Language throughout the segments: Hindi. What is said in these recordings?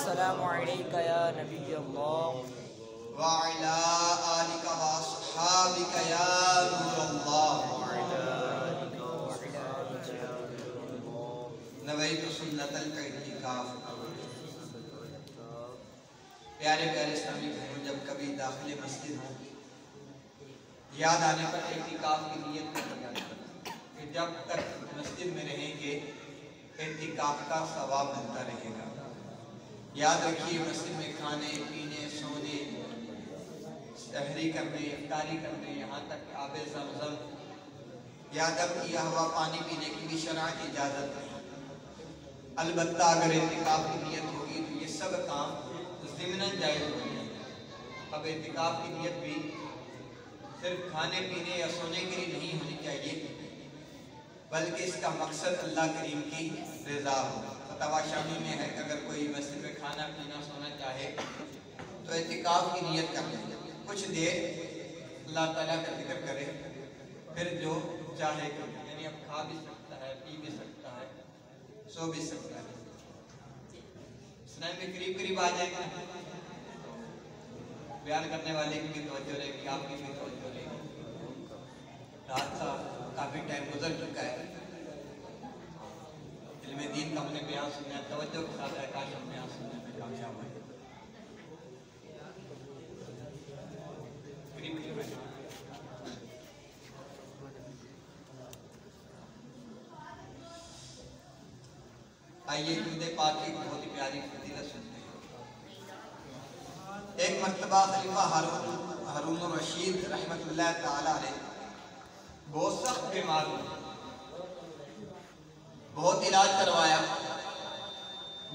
अस्सलामु अलैका या नबी अल्लाह व अला आलिका व अस्हाबिका या नूर अल्लाह नवैतु सुन्नतल इतिकाफ। प्यारे प्यारे इस्लामी भाइयों, जब कभी दाखिले मस्जिद हो याद आने पर इतिकाफ की नियत कर लिया कि जब तक मस्जिद में रहेंगे इतिकाफ का सवाब मिलता रहेगा। याद रखिए, मस्जिद में खाने पीने सोने सहरी करने इफ्तारी करने यहाँ तक कि आबे ज़मज़म या दम किया हुआ पानी पीने की भी शरअ की इजाज़त नहीं। अलबत्ता अगर इतिकाफ की नियत होगी तो ये सब काम ज़िम्नन जायज़ हो जाएगा। अब इतिकाफ की नियत भी सिर्फ खाने पीने या सोने के लिए नहीं होनी चाहिए, बल्कि इसका मकसद अल्लाह करीम की रज़ा हो। फतवा शामी में है कि अगर कोई मस्जिद में खाना पीना सोना चाहे तो इतिकाफ की नियत कर ले, कुछ देर अल्लाह ताला का जिक्र करे, फिर जो चाहे यानी अब खा भी सकता है, पी भी सकता है, सो भी सकता है। इस्लाम में करीब करीब आ जाएगा। बयान करने वाले की भी तवज्जो रहेगी, आपकी भी तवज्जो रहेगी। रात का काफ़ी टाइम गुजर चुका है। इल्म दीन का हमने बयान सुना, तवज्जो के साथ काश हम बयान सुनने में कामयाब हुए। आइए दुरूद पाक की बहुत ही प्यारी फजीलत सुनते हैं। एक मर्तबा खलीफा हारून रशीद रहमतुल्लाह ताला अलैह बहुत सख्त बीमार हुए, बहुत इलाज करवाया,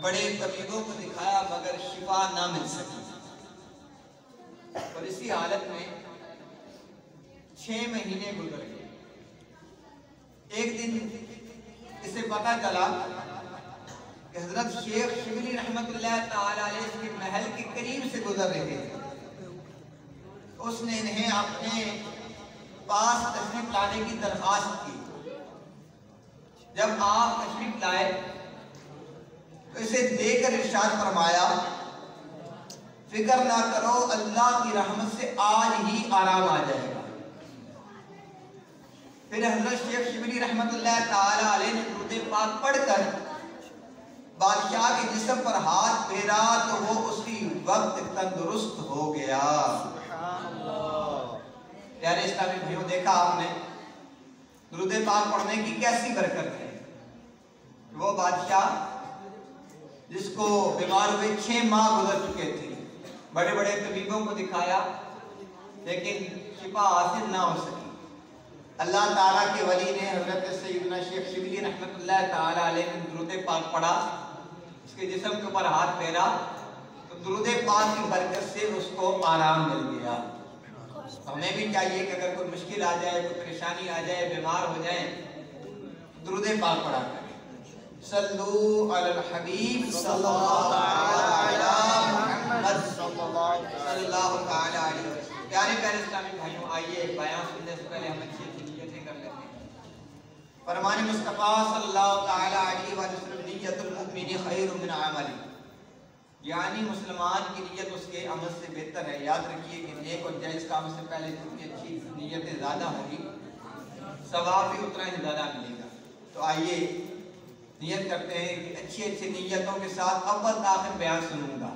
बड़े तबीबों को दिखाया मगर शिफा ना मिल सकी। और इसी हालत में 6 महीने गुजर गए। एक दिन इसे पता चला कि हजरत शेख शिबली रहमतुल्लाह ताला अलैह के महल के करीब से गुजर रहे थे। उसने इन्हें अपने पास तशरीफ लाने की दरखास्त की। जब आप तशरीफ लाए तो इसे देखकर इरशाद फरमाया, फिक्र ना करो, अल्लाह की रहमत से आज ही आराम आ जाएगा। फिर हजरत शेख शिबली रहमतुल्लाह ताला अलैह ने दुरूद पाक पढ़कर बादशाह के जिस्म पर हाथ फेरा तो वो उसी वक्त तंदुरुस्त हो गया। प्यारे इस्लामी भाइयों, देखा आपने दुरूद पाक पढ़ने की कैसी बरकत है। वो बादशाह जिसको बीमार हुए 6 माह गुजर चुके थे, बड़े बड़े तबीबों को दिखाया लेकिन शिफा हासिल ना हो सकी। अल्लाह ताला के वली ने हजरत सैयदना शेख शिबली रहमतुल्लाह ताला अलैह ने दुरूद पाक पढ़ा, उसके जिस्म के ऊपर हाथ फेरा तो दुरूद पाक की बरकत से उसको आराम मिल गया। हमें भी चाहिए कि अगर कोई मुश्किल आ जाए, कोई परेशानी आ जाए, बीमार हो जाए, दुरूद पाक पढ़ा करें। सल्लू अलल हबीब सल्लल्लाहु अलैहि वसल्लम। प्यारे प्यारे इस्लामी भाइयों, आइए बयान सुनने से पहले हम अच्छी अच्छी नियतें कर लेते हैं। फरमान मुस्तफ़ा सल्लल्लाहु अलैहि वसल्लम, नियतुल मुमिनी खैरुम मिन अमली, यानी मुसलमान की नियत उसके अमल से बेहतर है। याद रखिए कि नेक और जायज़ काम से पहले जितनी अच्छी नियतें ज़्यादा होंगी सवाब भी उतना ही ज़्यादा मिलेगा। तो आइए नियत करते हैं कि अच्छी अच्छी नियतों के साथ अव्वल आखिर बयान सुनूंगा।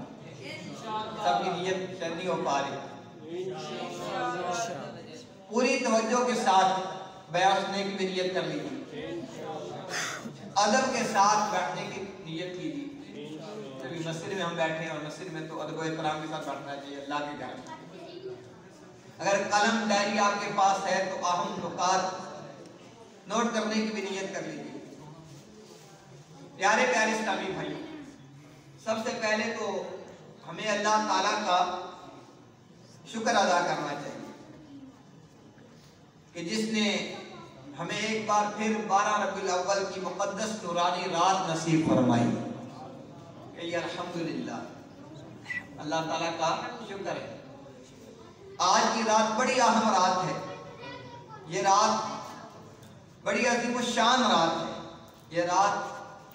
सबकी नियत शायद नहीं हो पा रही। पूरी तवज्जो के साथ बयान सुनने की भी नियत कर लीजिए, अदब के साथ बैठने की नियत कीजिए। कभी मस्जिद में हम बैठे हैं और मस्जिद में तो अदब इकराम के साथ बैठना चाहिए अल्लाह के घर। अगर कलम डायरी आपके पास है तो अहम नुकात नोट करने की भी नियत कर लीजिए। प्यारे प्यारे इस्लामी भाइयों, सबसे पहले तो हमें अल्लाह ताला का शुक्र अदा करना चाहिए कि जिसने हमें एक बार फिर 12 रबीउल अव्वल की मुक़द्दस नूरानी रात नसीब फरमाई। अल्हम्दुलिल्लाह, अल्लाह ताला का शुक्र है। आज की रात बड़ी अहम रात है। ये रात बड़ी अजीम शान रात है। ये रात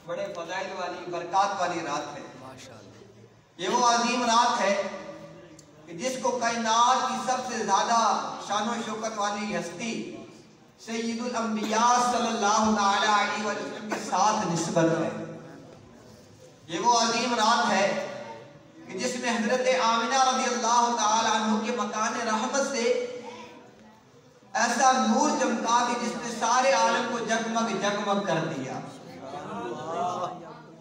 बड़े फजाइल वाली बरकत वाली रात है। ये वो अजीम रात है कि जिसको कायनात की सबसे ज्यादा शान और शौकत वाली हस्ती सय्यदुल अंबिया सल्लल्लाहु अलैहि वसल्लम के साथ निस्बत है। ये वो अजीम रात है कि जिसमें हजरत आमिना रज़ियल्लाहु ताला अन्हु के मकान रहमत से ऐसा नूर चमका कि जिसने सारे आलम को जगमग जगमग कर दिया।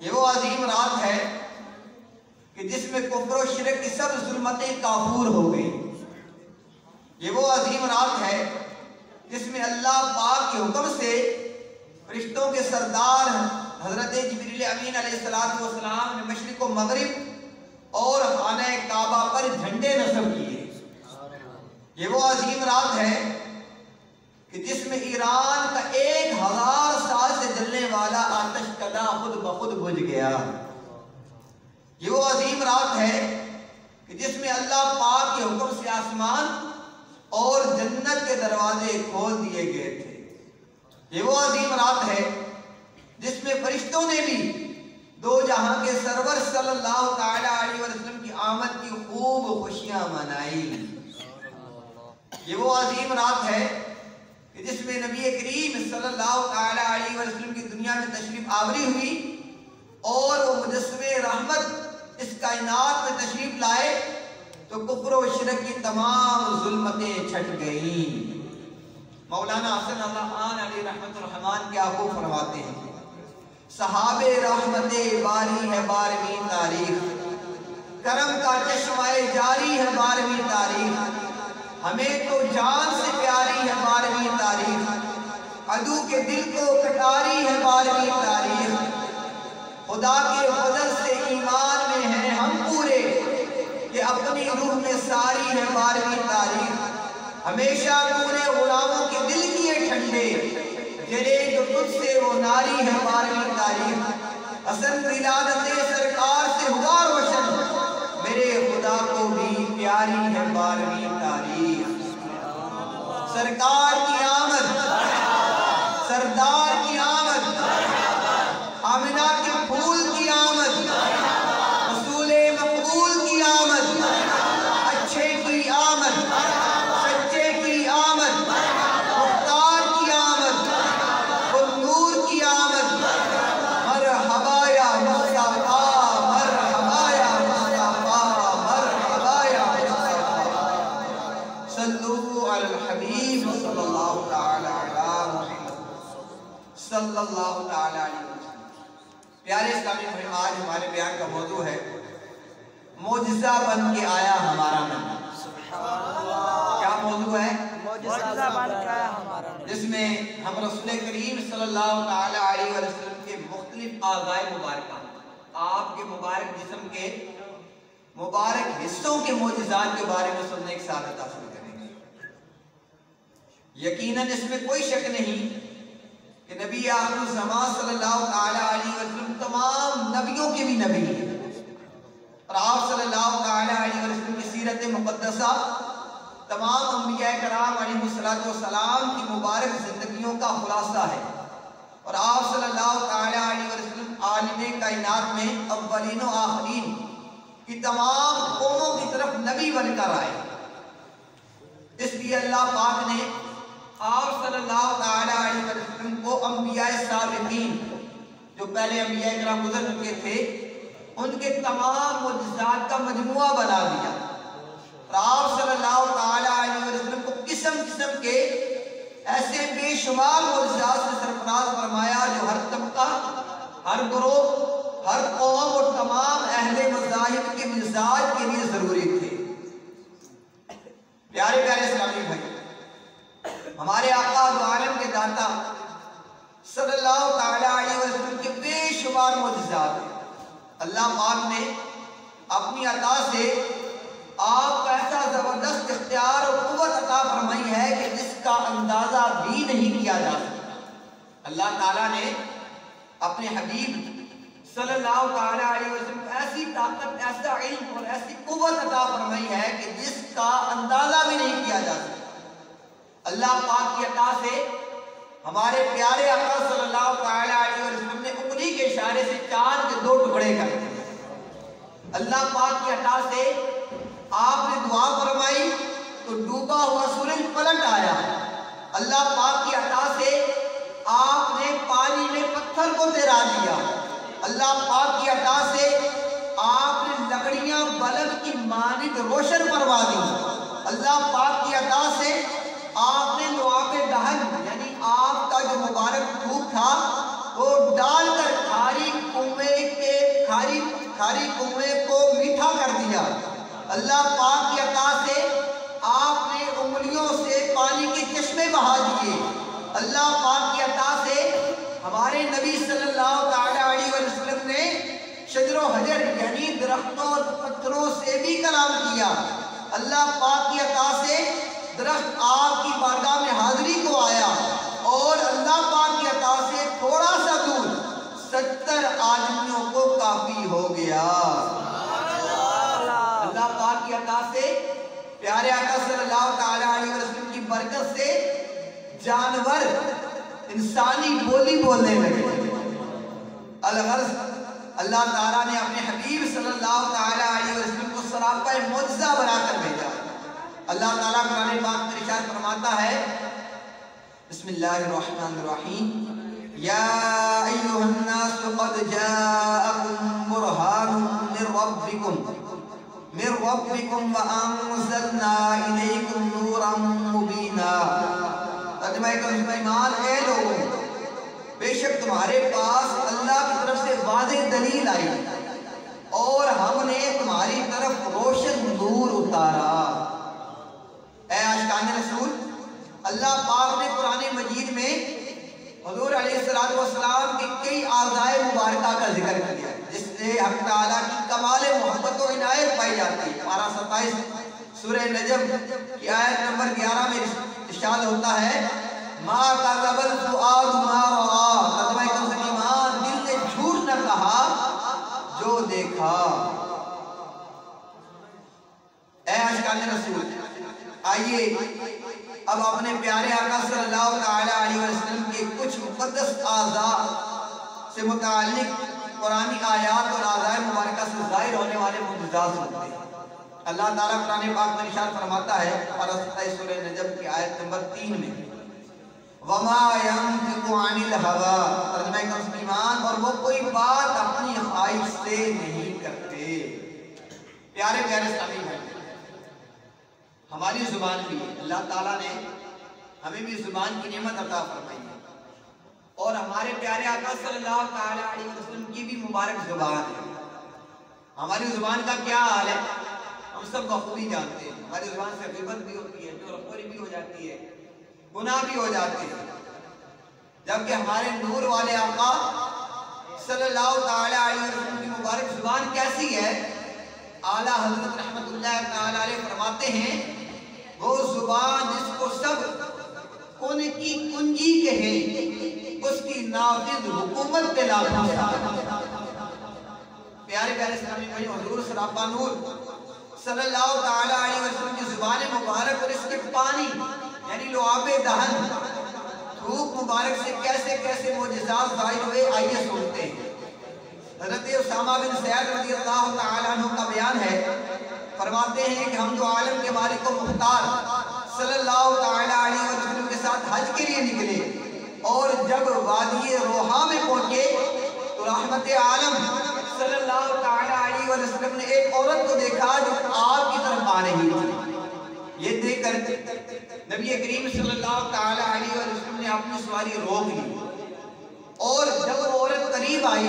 ये वो अजीम रात है कि जिसमें कुफ्र और शिरक की सब जुल्मतें काफूर हो गई। ये वो अजीम रात है जिसमें अल्लाह पाक के हुक्म से फरिश्तों के सरदार हजरत जिब्रील अमीन अलैहिस्सलातु वस्सलाम ने मशरिक व मगरिब और खाना काबा पर झंडे नस्ब किए। ये वो अजीम रात है कि जिसमें ईरान का 1000 साल से जलने वाला आतश कदा खुद ब खुद बुझ गया। ये वो अजीम रात है कि जिसमें अल्लाह पाक के हुक्म से आसमान और जन्नत के दरवाजे खोल दिए गए थे। ये वो अजीम रात है जिसमें फरिश्तों ने भी दो जहां के सरवर सल्लल्लाहु अलैहि वसल्लम की आमद की खूब खुशियां मनाई। ये वो अजीम रात है कि जिसमें नबी करीम सल्लल्लाहु अलैहि वसल्लम की दुनिया में तशरीफ आवरी हुई और वो मुजस्समे रहमत इस कायनात में तशरीफ लाए तो कुफ्र और शिरक की तमाम जुल्मतें छट गई। मौलाना हसन अल्लाह खान अली रहमतुर रहमान क्या खूब फरमाते हैं, सहाबे रहमते बारी है 12वीं तारीख, करम का चश्माए जारी है 12वीं तारीख, हमें तो जान से प्यारी है 12वीं तारीख, अदू के दिल को कटारी है 12वीं तारीख, खुदा के फजल से ईमान में हैं हम पूरे, ये अपनी रूह में सारी है 12वीं तारीख, हमेशा पूरे गुलामों के दिल किए ठंडे, जले जो तुझसे वो नारी है 12वीं तारीख, हसन विलादत सरकार से हुआ रोशन, मेरे खुदा को भी प्यारी है 12वीं तारीख। सरकार की आमद, सरदार की आमद, आमिना के फूल की आमद, रसूले मकबूल की आमद, अच्छे की आमद, सच्चे की आमद, मुख्तार की आमद, नूर की आमद, मरहबा या मुस्तफा, मरहबा या मुस्तफा, मरहबा या मुस्तफा, सल्लु अल हबीब सल्लल्लाहु तआला अला मुहम्मद सल्लल्लाहु तआला अलैहि वसल्लम। प्यारे इस्लामी भाई, आज हमारे बयान का मौजू है मोजिज़ा बन के आया हमारा नबी। क्या मौजू है? मोजिज़ा बन के आया हमारा नबी, जिसमें हम रसूल करीम सल्लल्लाहु अलैहि वसल्लम के मुख्तलिफ आज़ाए मुबारक, आपके मुबारक जिस्म के मुबारक हिस्सों के मोजिज़ात के बारे में सुनने की सादत हासिल करेंगे। यकीनन इसमें कोई शक नहीं कि नबी आखिर ज़मान सल्लल्लाहु अलैहि वसल्लम तमाम नबियों के भी नबी हैं और आप सल्लल्लाहु अलैहि वसल्लम की सीरत मुक़द्दसा तमाम अंबिया कराम अलैहिस्सलातु वस्सलाम की मुबारक जिंदगियों का खुलासा है और आप सल्लल्लाहु अलैहि वसल्लम आलिम कायनात में अव्वलीन व आखिरीन की तमाम कौमों की तरफ नबी बनकर आए। इसलिए अल्लाह पाक ने आप सल्लल्लाहु अलैहि वसल्लम को अंबिया साबिकीन, जो पहले अंबिया कराम गुजर चुके थे, उनके तमाम मुअजिज़ात का मजमुआ बना दिया और आप सल्लल्लाहु अलैहि वसल्लम को किस्म किस्म के ऐसे बेशुमार मुअजिज़ात से सरफराज फरमाया जो हर तबका, हर ग्रोह, हर कौम और तमाम अहले मज़ाहिब के मिजाज के लिए जरूरी थे। प्यारे प्यारे इस्लामी भाई, हमारे आका दो आलम के दाता सल्लल्लाहु अलैहि वसल्लम के बेशुमार मुअजिज़ात हैं। अल्लाह पाक ने अपनी अता से आपको ऐसा जबरदस्त इख्तियार और कुव्वत अता फरमाई है कि जिसका अंदाजा भी नहीं किया जा सकता। अल्लाह ताला ने अपने हबीब सल्लल्लाहु अलैहि वसल्लम को ऐसी ताकत, ऐसा इल्म और ऐसी कुव्वत अता फरमाई है कि जिसका अंदाजा भी नहीं किया जा सकता। अल्लाह पाक की अता से हमारे प्यारे आका सल्लल्लाहु अलैहि वसल्लम ने उंगली के इशारे से चांद के 2 टुकड़े कर दिए। अल्लाह पाक की अता से आपने दुआ फरमाई तो डूबा हुआ सूरज पलट आया। अल्लाह पाक की अता से आपने पानी में पत्थर को तैरा दिया। अल्लाह पाक की अता से आपने लकड़ियां बल्ब की मानित रोशन करवा दी। अल्लाह पाक की अता से आपने लुआबे दहन यानी आपका जो मुबारक धूप था वो डालकर खारी कुएं को मीठा कर दिया। अल्लाह पाक की अता से आपने उंगलियों से पानी के चश्मे बहा दिए। अल्लाह पाक की अता से हमारे नबी सल्लल्लाहु अलैहि वसल्लम ने शजरो हजर यानी दरख्तों और पत्थरों से भी कलाम किया। अल्लाह पाक की अता से दरख्त आपकी बारगाह में हाजिरी को आया और अल्लाह पाक की अता से थोड़ा सा दूर 70 आदमियों को काफी हो गया। अल्लाह पाक की अता से प्यारे आका सल्लल्लाहु अलैहि वसल्लम की बरकत से जानवर इंसानी बोली बोलने लगे। अलगर्ज अल्लाह ताला ने अपने हबीब सल्लल्लाहु अलैहि वसल्लम को सरापा मुअज्जा बनाकर भेजा। अल्लाह ताला कुरान पाक में इरशाद फरमाता है, बिस्मिल्लाहिर्रहमानिर्रहीम, या अय्युहन्नास क़द जाअकुम बुरहानुम मिर रब्बिकुम व अंज़लना इलैकुम नूरन मुबीना। तर्जुमा ईमान है लोगों, बेशक तुम्हारे पास अल्लाह की तरफ से वाज़ेह दलील आई और हमने तुम्हारी तरफ रोशन नूर उतारा। ऐ आशिकाने रसूल, अल्लाह पाक ने कुरान मजीद में हुज़ूर अलैहिस्सलातु वस्सलाम के कई आज़ाए मुबारका का जिक्र किया जिससे हक़ ताला की कमाल मोहब्बत और इनायत पाई जाती है। पारा 27 सूरह नजम की आयत नंबर 11 में इरशाद होता है, मा कज़बल फुआद मा रआ, ईमान दिल ने झूठ न कहा जो देखा। ऐ आशिकाने रसूल, आइए अब अपने प्यारे आका सल्लल्लाहु अलैहि वसल्लम के कुछ मुक़द्दस आज़ा से मुताल्लिक़ कुरानी आयात और आज़ाए मुबारका से ज़ाहिर होने वाले मुअज्जिज़ात सुनते हैं। अल्लाह ताला कुरान पाक में इरशाद फरमाता है, पारा 27 सूरह नजम की आयत नंबर 3 में, वमा यंतिक़ु अनिल हवा, तर्जुमा ईमान, और वो कोई बात अपनी ख्वाहिश से नहीं करते। प्यारे प्यारे इस्लामी भाई, हमारी जुबान भी अल्लाह ताला ने हमें भी जुबान की नेमत अता फरमाई है और हमारे प्यारे आका सल्लल्लाहु अलैहि वसल्लम की भी मुबारक जुबान है। हमारी जुबान का क्या हाल है हम सब बखूबी जानते हैं। हमारी जुबान से ग़ीबत भी होती है, चोरी भी हो जाती है, गुनाह भी हो जाते हैं, जबकि हमारे नूर वाले आका सल्लल्लाहु अलैहि वसल्लम की मुबारक जुबान कैसी है। आला हज़रत रहमतुल्लाह तआला अलैह फरमाते हैं, वो जुबान जिसको सब कोने की कुंजी कहे उसकी नाफिज हुकूमत पे लागू है। प्यारे प्यारे इस्लामी भाई, हुजूर सरापा नूर सल्लल्लाहु अलैहि वसल्लम की जुबान मुबारक और इसके पानी यानी लुआबे दहन धूप मुबारक से कैसे कैसे मोजज़ात ज़ाहिर हुए, आइए सुनते हैं। हज़रत उसामा बिन ज़ैद रज़ियल्लाहु तआला अन्हु का बयान है, फरमाते हैं कि हम जो आलम के मालिक को मुख्तार सल्लल्लाहु अलैहि वसल्लम के साथ हज के लिए निकले और जब वादी रोहा में पहुंचे तो रहमत आलम सल्लल्लाहु अलैहि वसल्लम ने एक औरत को देखा जो आग की तरफ आ रही थी। ये देखकर नबी करीम सल्लल्लाहु अलैहि वसल्लम ने अपनी सवारी रोक ली और जब वो औरत करीब आई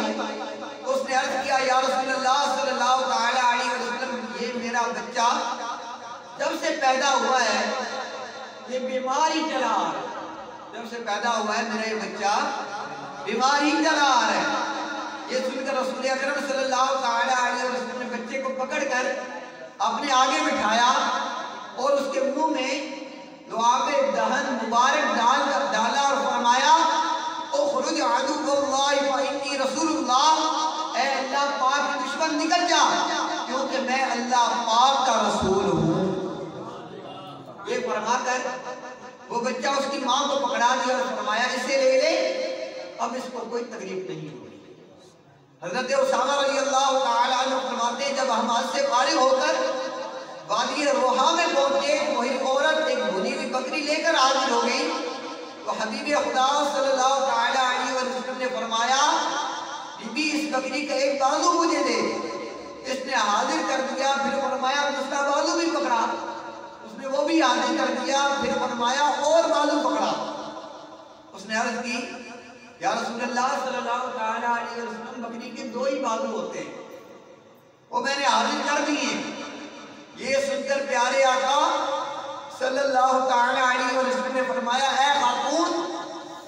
तो उसने अर्ज किया, या रसूलल्लाह सल्लल्लाहु अलैहि वसल्लम, ये मेरा बच्चा जब से पैदा हुआ है ये बीमारी चला आ रहा है। जब से पैदा हुआ है मेरा ये बच्चा बीमारी चला आ रहा है। ये सुनकर रसूल अकरम सल्लल्लाहु अलैहि वसल्लम ने बच्चे को पकड़कर अपने आगे बिठाया और उसके मुंह में लुआबे दहन मुबारक डाला और फरमाया, उखरुज अदुव्वुल्लाह व इन्नी रसूलुल्लाह, ऐ अल्लाह पाक के दुश्मन निकल जा क्योंकि मैं अल्लाह पाक का रसूल हूँ। ये फरमाकर वो बच्चा उसकी माँ को पकड़ा दिया और फरमाया, इसे ले ले, अब इसको कोई तकलीफ नहीं होगी। हजरत उसामा रज़ियल्लाहु ताला अन्हु फरमाते हैं, जब हम हज से फारिग होकर वादी रोहा में पहुंचे, वही औरत एक भुनी हुई बकरी लेकर हाजिर हो गई। तो हबीब खुदा सल्लल्लाहु ताला अलैहि वसल्लम ने फरमाया, बीबी इस बकरी का एक बाजू मुझे दे। इसने हाजिर कर दिया, फिर फरमाया दूसरा बाजू भी पकड़ा, उसने वो भी हाजिर कर दिया, फिर फरमाया और बाजू पकड़ा। उसने अर्ज की, या रसूलल्लाह सल्लल्लाहु ताला अलैहि वसल्लम, बकरी के दो ही बाजू होते हैं, वो मैंने हाजिर कर दिए। ये सुनकर प्यारे आका सल्लल्लाहु ताला अलैहि वसल्लम ने फरमाया, ऐ खातून,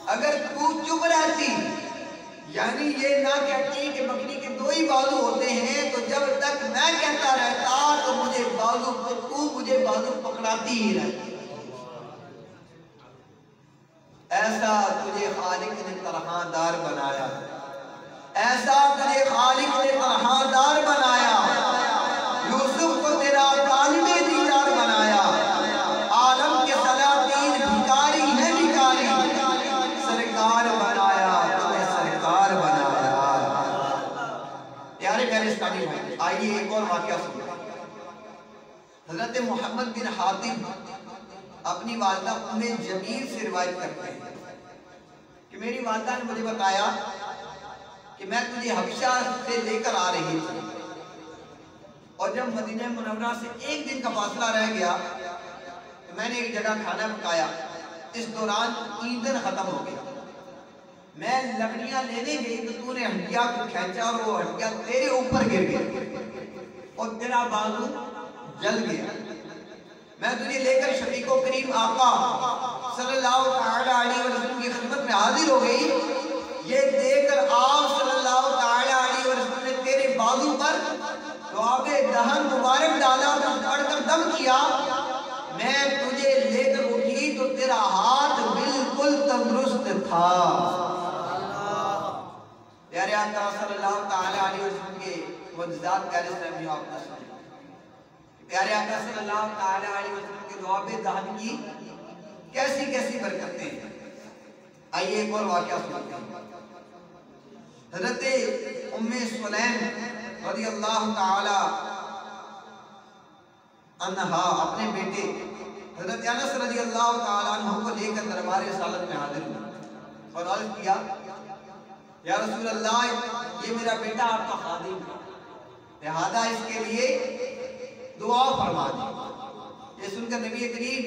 अगर तू चुप रहती, यानी ये ना कहती कि बकरी के दो ही बाजू होते हैं, तो जब तक मैं कहता रहता तो तू मुझे बाजू पकड़ाती ही रहती। ऐसा तुझे खालिक ने तरहदार बनाया, ऐसा तुझे खालिक ने तरहदार बनाया। यूसुफ को तेरा तालिबे दीदार बनाया। आलम के सलातीन भिखारी है भिखारी, सरकार बनाया, तुम्हें सरकार बनाया। प्यारे प्यारे इस्लामी भाई, आइए एक और वाकया सुनिए। हजरत मोहम्मद बिन हातिम अपनी वालिदा उम्मे जमील से रिवायत करते हैं कि मेरी वालिदा ने मुझे बताया कि मैं तुझे हबशा से लेकर आ रही थी, और जब मदीना मुनव्वरा से एक दिन का फासला रह गया तो मैंने एक जगह खाना पकाया। इस दौरान ईंधन खत्म हो गया। मैं लकड़ियां लेने गई तो तूने हड्डियां को खींचा और वो हड्डियां तेरे ऊपर गिर गई और तेरा बाजू जल गया। मैं तुझे लेकर शफीको करीम आका सल्लल्लाहु ताला अलैहि वसल्लम की खिदमत में हाजिर हो गई। ये देखकर आप सल्लल्लाहु ताला अलैहि वसल्लम ने तेरे बाजू पर दुआबे दहन मुबारक डाला और पढ़कर दम किया। मैं तुझे लेकर उठी तो तेरा हाथ बिल्कुल तंदुरुस्त था। प्यारे आका सल्लल्लाहु ताला अलैहि वसल्लम के मुअज्जज़ात प्यारे साहब आपने सुने। प्यारे आका सल्लल्लाहु ताला अलैहि वसल्लम के दुआबे दहन की कैसी कैसी बरकतें हैं। आइए एक और वाकया सुनते हैं। हज़रत उम्मे सुलैम रज़ियल्लाहु ताला अन्हा अपने बेटे हज़रत अनस रज़ियल्लाहु ताला अन्हु को लेकर दरबार रिसालत में हाजिर हुए और अर्ज़ किया, या रसूल अल्लाह, ये मेरा बेटा आपका खादिम है, लिहाजा इसके लिए दुआ फरमा दी। ये सुनकर नबी करीम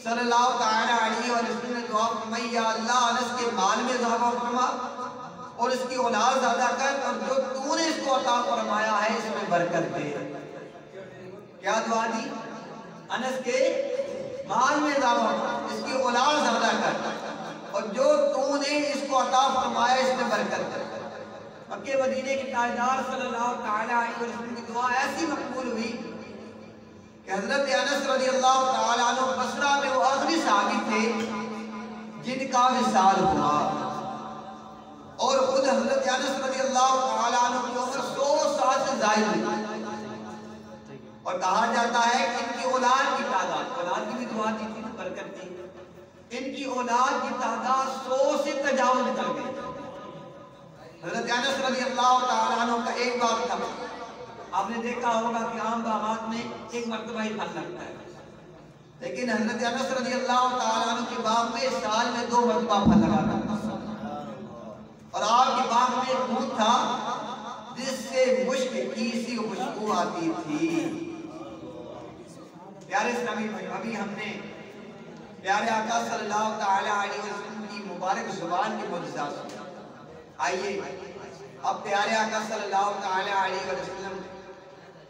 सल्लल्लाहु ताला अलैहि वसल्लम ने दुआ फरमाई, या अल्लाह अनस के माल में इज़ाफ़ा फरमा और इसकी औलाद ज़्यादा कर, और जो तूने इसको अता फरमाया है इसमें बरकत दे। क्या दुआ दी? अनस के माल में इज़ाफ़ा, इसकी औलाद ज़्यादा कर, और जो तूने इसको अता फरमाया इसमें बरकत दे। मक्के मदीने के ताजदार सल्लल्लाहु ताला अलैहि वसल्लम की दुआ ऐसी मकबूल हुई कि हज़रत अनस रज़ियल्लाहु ताला अन्हु बसरा में वो आखिरी सहाबी थे जिनका विसाल हुआ, और खुद हज़रत अनस रज़ियल्लाहु ताला अन्हु की उम्र 100 साल से ज़ायद हुई। और कहा जाता है कि इनकी औलाद की तादाद, औलाद की भी दुआ दी थी, बरकत थी, इनकी औलाद की तादाद 100 से तजावुज़ कर गई। हज़रत अनस रज़ियल्लाहु ताला अन्हु का एक बाग था। आपने देखा होगा कि आम बागात में एक मरतबा ही फल लगता है, लेकिन हज़रत अनस रज़ियल्लाहु ताला अन्हु के बाग में साल में 2 मरतबा फल लगा था। और आपके बाग में एक बूंद था जिससे मुश्क की सी खुशबू आती थी। प्यारे इस्लामी भाई, अभी हमने प्यारे आका सल्लल्लाहु ताला अलैहि वसल्लम की मुबारक ज़ुबान के मुअज्जज़ात सुने। आइए अब प्यारे आका सल्लल्लाहु ताला अलैहि वसल्लम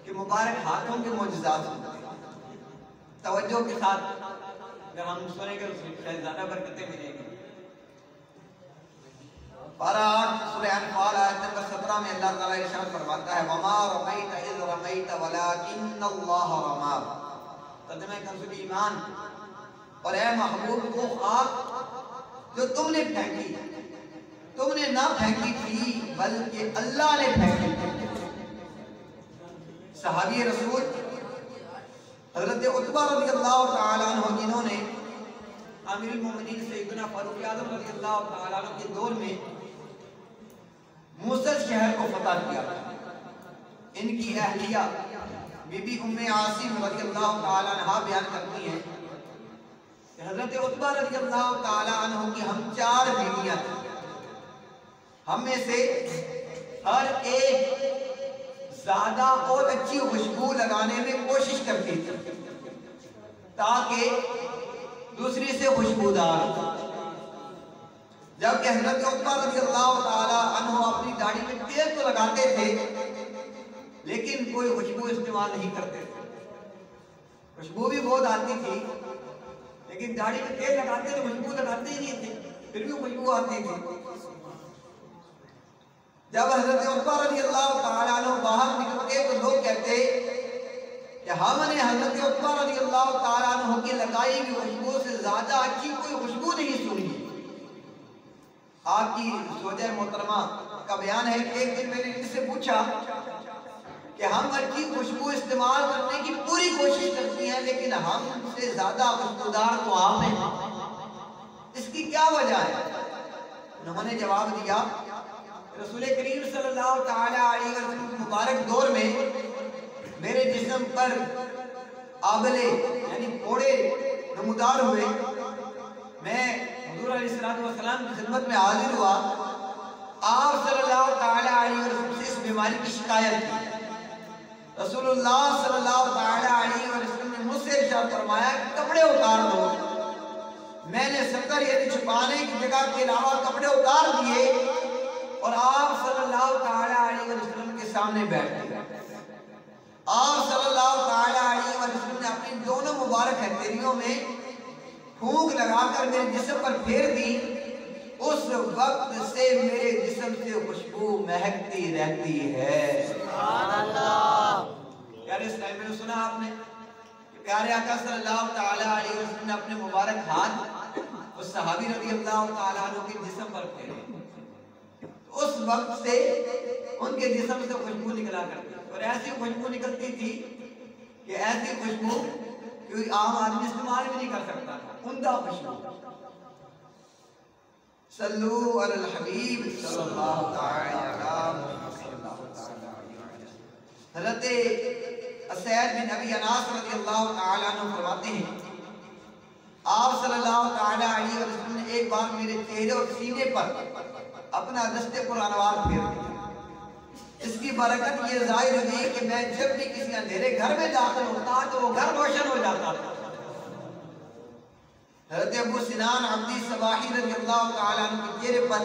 के मुबारक हाथों के मुअज्जज़ात सुनते हैं। तवज्जो के साथ अगर हम सुनेंगे तो शायद ज़्यादा बरकतें मिलेंगी। पारा 8 सूरह अनफाल आयत नंबर 17 में अल्लाह ताला इरशाद फरमाता है, वमा रमैत इज़ रमैत वलाकिन्नल्लाह रमा। तर्जुमा कंजुल ईमान, और ए महबूब वो खाक जो तुमने फेंकी, तुमने ना फेंकी थी बल्कि अल्लाह ने फेंकी थी। सहाबी रसूल हज़रत उतबा रज़ियल्लाहु ताला अन्हु, जिन्होंने अमीरुल मोमिनीन सैयदना फारूक आज़म रज़ियल्लाहु ताला अन्हु के दौर में मूसल शहर को गिरफ्तार किया। इनकी अहलिया बीबी उम्मे आसिम रज़ियल्लाहु ताला अन्हा बयान करती हैं कि हज़रत उतबा रज़ियल्लाहु ताला अन्हु की हम 4 बीवियां थी। हम में से हर एक ज्यादा और अच्छी खुशबू लगाने में कोशिश करती थी ताकि दूसरी से खुशबूदार हो। जबकि हज़रत उतबा रज़ियल्लाहु ताला अन्हु अपनी दाढ़ी में तेल तो लगाते थे लेकिन कोई खुशबू इस्तेमाल नहीं करते थे। खुशबू भी बहुत आती थी लेकिन दाढ़ी में तेल लगाते तो खुशबू लगाते ही नहीं थे, फिर भी खुशबू आती थी। जब हज़रत उतबा रज़ियल्लाहु ताला अन्हु बाहर निकलते तो लोग कहते कि हमने हज़रत उतबा रज़ियल्लाहु ताला अन्हु की लगाई हुई खुशबू से ज्यादा अच्छी कोई खुशबू नहीं सुनी। आपकी ज़ौजा मोहतरमा का बयान है कि एक दिन मैंने इनसे पूछा कि हम अच्छी खुशबू इस्तेमाल करने की पूरी कोशिश करती हैं लेकिन हमसे ज्यादा खुशबूदार तो आप हैं, इसकी क्या वजह है? उन्होंने जवाब दिया, रसूल करीम सल्लल्लाहु ताला अलैहि वसल्लम के मुबारक दौर में मेरे जिस्म पर आबले यानी फोड़े नमूदार हुए। मैं हुजूर अलैहिस्सलातु वस्सलाम की खिदमत में हाजिर हुआ। आप सल्लल्लाहु ताला अलैहि वसल्लम से इस बीमारी की शिकायत की। रसूलुल्लाह सल्लल्लाहु ताला अलैहि वसल्लम ने मुझसे इरशाद फरमाया कि कपड़े उतार दो। मैंने सतर यानी छुपाने की जगह के अलावा कपड़े उतार दिए और आप सल्लल्लाहु ताला अलैहि वसल्लम के सामने बैठ गए। आप सल्लल्लाहु ताला अलैहि वसल्लम ने अपनी दोनों मुबारक हथेलियों में फूंक लगाकर मेरे जिस्म पर फेर दी। उस वक्त से मेरे जिस्म से खुशबू महकती रहती है। सुभान अल्लाह। यार इस टाइम में सुना आपने कि प्यारे आका सल्लल्लाहु ताला अलैहि वसल्लम ने अपने मुबारक हाथ उस सहाबी रज़ियल्लाहु ताला अन्हु के जिस्म पर फेरे। उस वक्त से उनके जिस्म से खुशबू निकला करती और ऐसी खुशबू निकलती थी कि ऐसी खुशबू कोई आम आदमी इस्तेमाल भी नहीं कर सकता था। उम्दा खुशबू। सल्लू अलल हबीब सल्लल्लाहु ताला हज़रत असैद बिन अबी अनास रज़ियल्लाहु ताला अन्हु फरमाते हैं आप सल्लल्लाहु ताला अलैहि वसल्लम ने एक बार मेरे चेहरे और सीने पर अपना दस्ते कुरानवार फेर दिया। इसकी बरकत ये जाहिर हुई कि मैं जब भी किसी अंधेरे घर में दाखिल होता तो वो घर रोशन हो जाता था। हज़रत अबू सिनान अब्दी सबाही रज़ियल्लाहु ताला अन्हु के चेहरे पर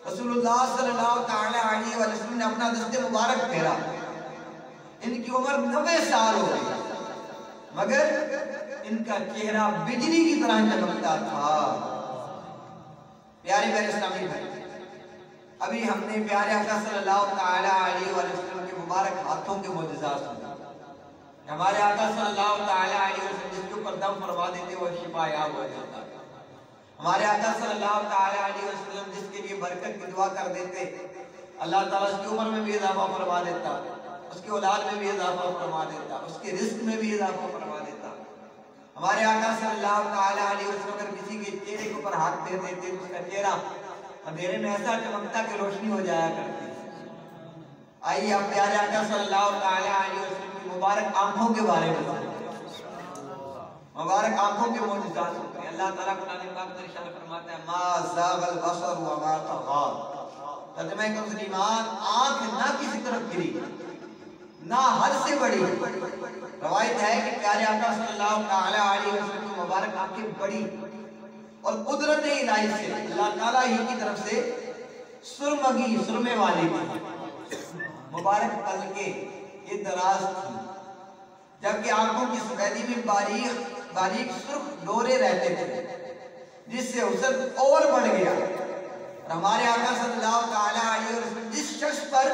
रसूलुल्लाह सल्लल्लाहु ताला अलैहि वसल्लम ने अपना दस्ते मुबारक फेरा। इनकी उम्र 90 साल हो गई मगर इनका चेहरा बिजली की तरह चमकता था। प्यारे मेरे इस्लामी भाई, अभी हमने प्यारे आका सल्लल्लाहु ताला अलैहि वसल्लम के मुबारक हाथों के मोजज़ात सुने। हमारे आका सल्लल्लाहु ताला अलैहि वसल्लम जिसके ऊपर दम फरमा देते वो शिफायाब हो जाता। हमारे आका सल्लल्लाहु ताला अलैहि वसल्लम जिसके लिए बरकत की दुआ कर देते अल्लाह ताला उसकी उम्र में भी इजाफा फरमा देता, उसकी औलाद में भी इजाफा फरमा देता, उसके रिस्क में भी इजाफा फरमा देता। हमारे आका सल्लल्लाहु ताला अलैहि वसल्लम अगर किसी के चेहरे के ऊपर हाथ फेर देते तो उसका चेहरा अंधेरे में ऐसा चमकता कि रोशनी हो जाया करती। आइए आप प्यारे आका सल्लल्लाहु ताला अलैहि वसल्लम की मुबारक आंखों के बारे में मुबारक आंखों के मोजज़ात सुनते हैं। अल्लाह ताला कुरान पाक में इरशाद फरमाता है मा ज़ागल बसर व मा तग़ा। तर्जुमा है मुस्लिमान, आंख ना किसी तरफ गिरी ना हद से बड़ी। रवायत है कि प्यारे आका सल्लल्लाहु ताला अलैहि वसल्लम की मुबारक आंखें बड़ी और कुदरत इलाही से अल्लाह ताला ही की तरफ से सुरमगी सुरमे वाली मुबारक पलकें ये दराज थी, जबकि आंखों की सफेदी में बारीक बारीक सुर्ख डोरे रहते थे जिससे हुस्न और बढ़ गया। और हमारे आका सल्लल्लाहु ताला अलैहि वसल्लम जिस शख्स पर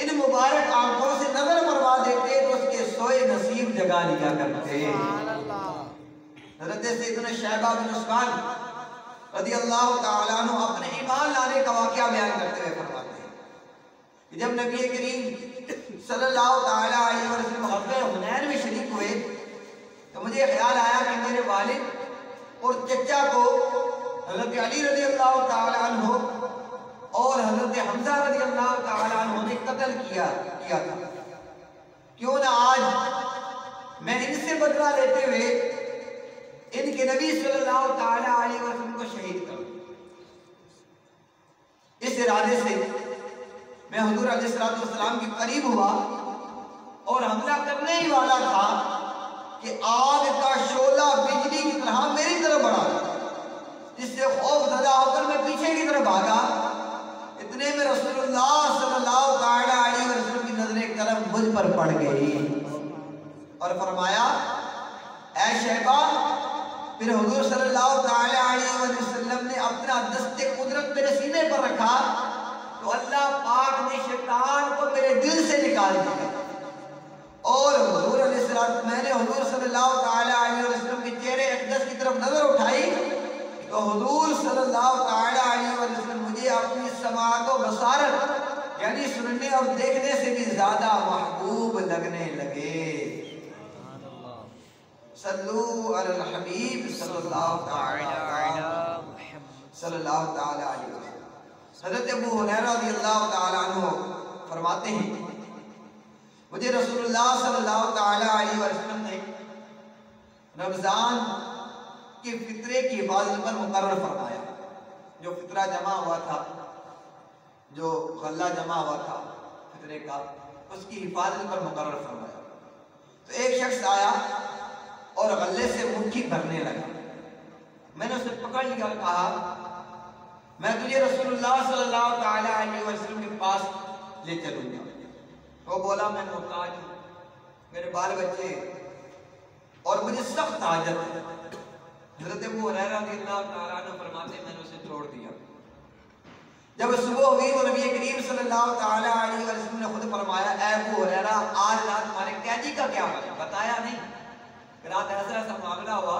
इन मुबारक आंखों से नजर मरवा देते तो उसके सोए नसीब जगा लिया करते। हज़रत सैयदना शैबा बिन उस्मान रज़ियल्लाहु ताला अन्हु अपने ईमान लाने का वाक़या बयान करते हुए फरमाते हैं कि जब नबी करीम सल्लल्लाहु ताला अलैहि वसल्लम ग़ज़वे हुनैन में शरीक हुए तो मुझे ख्याल आया कि मेरे वालिद और चचा को हज़रत अली रज़ियल्लाहु ताला अन्हु और हज़रत हमज़ा रज़ियल्लाहु ताला कत्ल किया था, क्यों ना आज मैं इनसे बदला लेते हुए इनके नबी सल्लल्लाहु ताला अलैहि वसल्लम को शहीद करूं। इस इरादे से मैं हुजूर अलैहिस्सलाम के करीब हुआ और हमला करने ही वाला था कि आग का शोला बिजली की तरह मेरी तरफ बढ़ा, जिससे खौफजदा होकर मैं पीछे की तरफ भागा। इतने में रसूलुल्लाह सल्लल्लाहु अलैहि वसल्लम की नजरें करम मुझ पर पड़ गई और फरमाया, ऐ शैबा। फिर हुजूर सल्लल्लाहु अलैहि वसल्लम ने अपना दस्ते कुदरत मेरे सीने पर रखा तो अल्लाह पाक ने शैतान को मेरे दिल से निकाल दिया और मैंने हुजूर सल्लल्लाहु अलैहि वसल्लम के चेहरे अक़दस की तरफ नजर उठाई तो हुजूर सल्लल्लाहु अलैहि वसल्लम मुझे अपनी समाअत व बसारत यानी सुनने और देखने से भी ज्यादा महबूब लगने लगे। सल्लू अलल हबीब सल्लल्लाहु ताला अलैहि वसल्लम। हज़रत अबू हुरैरा रज़ियल्लाहु ताला अन्हु फरमाते हैं, मुझे रसूलुल्लाह सल्लल्लाहु ताला अलैहि वसल्लम ने रमजान के फितरे की हिफाजत पर मुकर्रर फरमाया। जो फितरा जमा हुआ था, जो गल्ला जमा हुआ था फितरे का, उसकी हिफाजत पर मुकर्रर फरमाया। तो एक शख्स आया और गल्ले से मुट्ठी भरने लगा। मैंने उसे पकड़ लिया और कहा, मैं तुझे रसूलुल्लाह सल्लल्लाहु अलैहि वसल्लम के पास ले चलूंगा। वो बोला, मैं मोहताज हूँ, मेरे बाल बच्चे और मुझे सख्त हाजत है। हज़रत अबू हुरैरा रज़ियल्लाहु ताला अन्हु फरमाते, मैंने उसे छोड़ दिया। जब सुबह हुई तो नबी करीम सल्लल्लाहु ताला अलैहि वसल्लम ने खुद फरमाया, ऐ अबू हुरैरा, आज रात तुम्हारे कैदी का क्या बना? बताया नहीं। रात ऐसा मामला हुआ,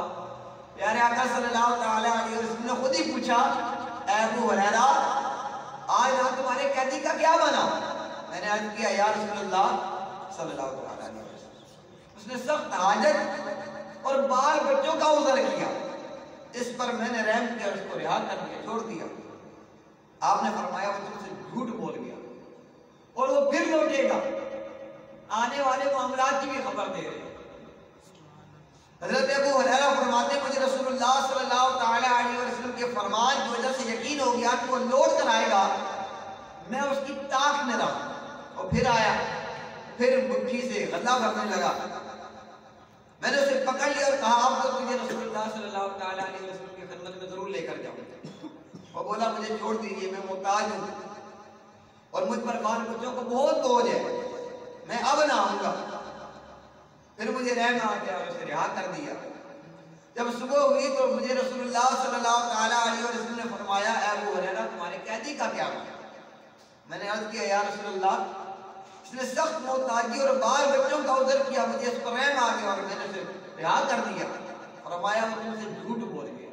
प्यारे आका सल्लल्लाहु ताला अलैहि वसल्लम ने खुद ही पूछा, ऐ अबू हुरैरा, आज रात तुम्हारे कैदी का क्या बना? मैंने अर्ज किया, या रसूलल्लाह सल्लल्लाहु अलैहि वसल्लम। उसने सख्त हाजत और बाल बच्चों का उज़र किया। इस पर मैंने रहम किया, उसको रिहा कर दिया, छोड़ दिया। आपने फरमाया, वो तुमसे झूठ बोल गया और वो फिर लौटेगा। आने वाले मामलात की भी खबर दे रहे। हज़रत अबू हुरैरा फरमाते, मुझे रसूलुल्लाह सल्लल्लाहु अलैहि वसल्लम के फरमान की वजह से यकीन हो गया कि वो लौट कर आएगा। मैं उसकी ताक में रहा और फिर आया, फिर मुट्ठी से गल्ला भरने लगा। मैंने उसे पकड़ लिया और कहा, आप तो तुझे रसूलुल्लाह सल्लल्लाहु अलैहि वसल्लम की खिदमत में जरूर लेकर जाऊं। वो बोला, मुझे छोड़ दीजिए, मैं मोहताज हूँ और मुझ पर बाल बच्चों को बहुत बोझ है, मैं अब ना आऊंगा। फिर मुझे रहम आ गया और उसे रिहा कर दिया। जब सुबह हुई तो मुझे रसूलुल्लाह सल्लल्लाहु अलैहि वसल्लम ने फरमाया, ऐ अबू हुरैरा, तुम्हारे कैदी का क्या हुआ? मैंने अर्ज किया, या रसूलल्लाह, इसने सख्त मोहताजी और बाल बच्चों का उज़र किया, मुझे इस पर रहम आ गया और मैंने उसे रिहा कर दिया। फरमाया, वो तुमसे झूठ बोल गया,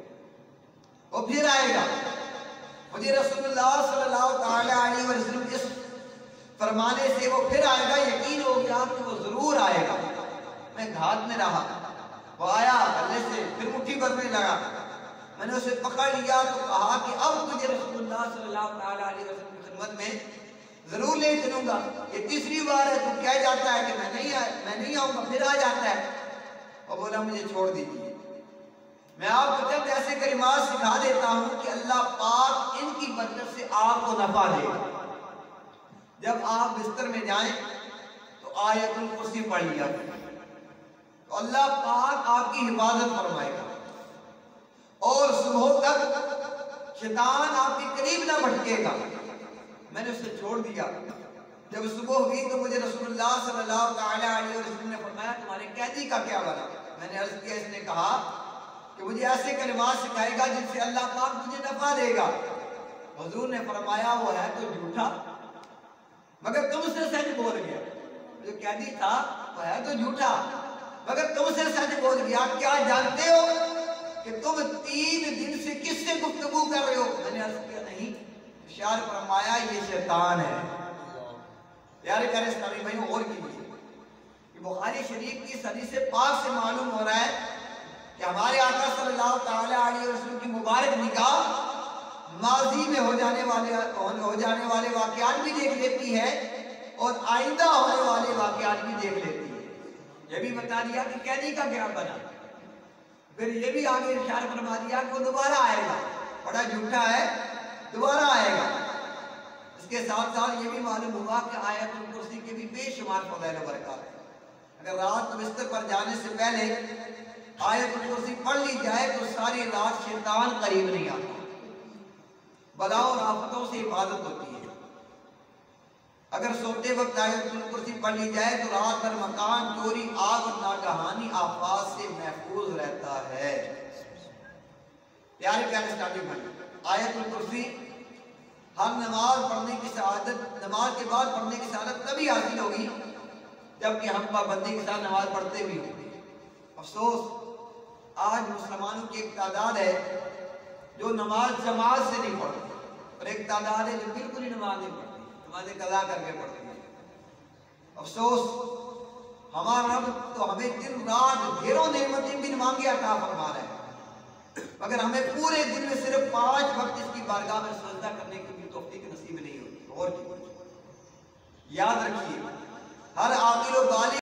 वो फिर आएगा। मुझे रसूलुल्लाह सल्लल्लाहु अलैहि वसल्लम इस फरमाने से वो फिर आएगा यकीन हो गया कि वो जरूर आएगा। मैं घात में रहा, वो आया, गले से फिर मुट्ठी भरने लगा। मैंने उसे पकड़ लिया तो कहा कि अब तुझे रसूलुल्लाह सल्लल्लाहु अलैहि वसल्लम की खिदमत में जरूर ले चलूंगा। ये तीसरी बार है तू कह जाता है कि मैं नहीं आऊंगा, फिर आ जाता है। और बोला, मुझे छोड़ दीजिए, मैं आपको चंद ऐसे कलिमात सिखा देता हूँ कि अल्लाह पाक इनकी बरकत से आपको नफा देगा। जब आप बिस्तर में जाएं तो आयतुल कुर्सी पढ़ लिया तो अल्लाह पाक आपकी हिफाजत फरमाएगा और सुबह तक शैतान आपके करीब ना भटकेगा। मैंने उसे छोड़ दिया। जब सुबह हुई तो मुझे रसूलुल्लाह सल्लल्लाहु अलैहि वसल्लम ने फरमाया, तुम्हारे कैदी का क्या बना? मैंने अर्ज किया, इसने कहा कि मुझे ऐसे कलिमात सिखाएगा जिनसे अल्लाह पाक मुझे नफा देगा। हुजूर ने फरमाया, वो है तो झूठा मगर तुमसे सच बोल गया। जो कैदी था वो है तो झूठा मगर तुमसे सच बोल गया। क्या जानते हो कि तुम 3 दिन से किससे गुफ्तगू कर रहे हो? मैंने अर्ज किया, नहीं। इशार फरमाया, ये शैतान है। प्यारे प्यारे इस्लामी भाइयों, और कीजिए, बुखारी शरीफ की हदीस से पाक से मालूम हो रहा है कि हमारे आका सल्लल्लाहु अलैहि वसल्लम की मुबारक निगाह माजी में हो जाने वाले वाक़यात भी देख लेती है और आइंदा होने वाले वाक़यात भी देख लेती है। ये भी बता दिया कि कहने का क्या बना, फिर ये भी आगे इशारा फरमा दिया कि वो दोबारा आएगा, बड़ा झूठा है, दोबारा आएगा। इसके साथ साथ ये भी मालूम हुआ कि आयतुल कुर्सी के भी बेशुमार फज़ाइल व बरक़ात है। अगर रात बिस्तर पर जाने से पहले आयतुल कुर्सी पढ़ ली जाए तो सारी रात शैतान करीब नहीं आता, बलाओं और आफतों से हिफाजत होती है। अगर सोते वक्त आयतुल कुर्सी पढ़ ली जाए तो रात भर मकान, चोरी, आग और नागहानी आफात से महफूज रहता है। प्यारे प्यारे इस्लामी भाई, आयतुल कुर्सी हर नमाज पढ़ने की सआदत, नमाज के बाद पढ़ने की सआदत तभी हासिल होगी जबकि हम पाबंदी के साथ नमाज पढ़ते भी होंगे। अफसोस आज मुसलमानों की एक तादाद है जो नमाज जमात से नहीं पढ़ती, और एक तादाद है जो बिल्कुल ही नमाज नहीं पढ़ती, नमाज़ें कज़ा करके पढ़ती है। अफसोस हमारा रब तो हमें दिन रात ढेरों नेमतें भी मांगे अता फरमा रहा है, मगर हमें पूरे दिन में सिर्फ 5 वक्त इसकी बारगाह में सजदा करने की भी तौफीक नसीब नहीं होती। और याद रखिए, हर आकिल व बालिग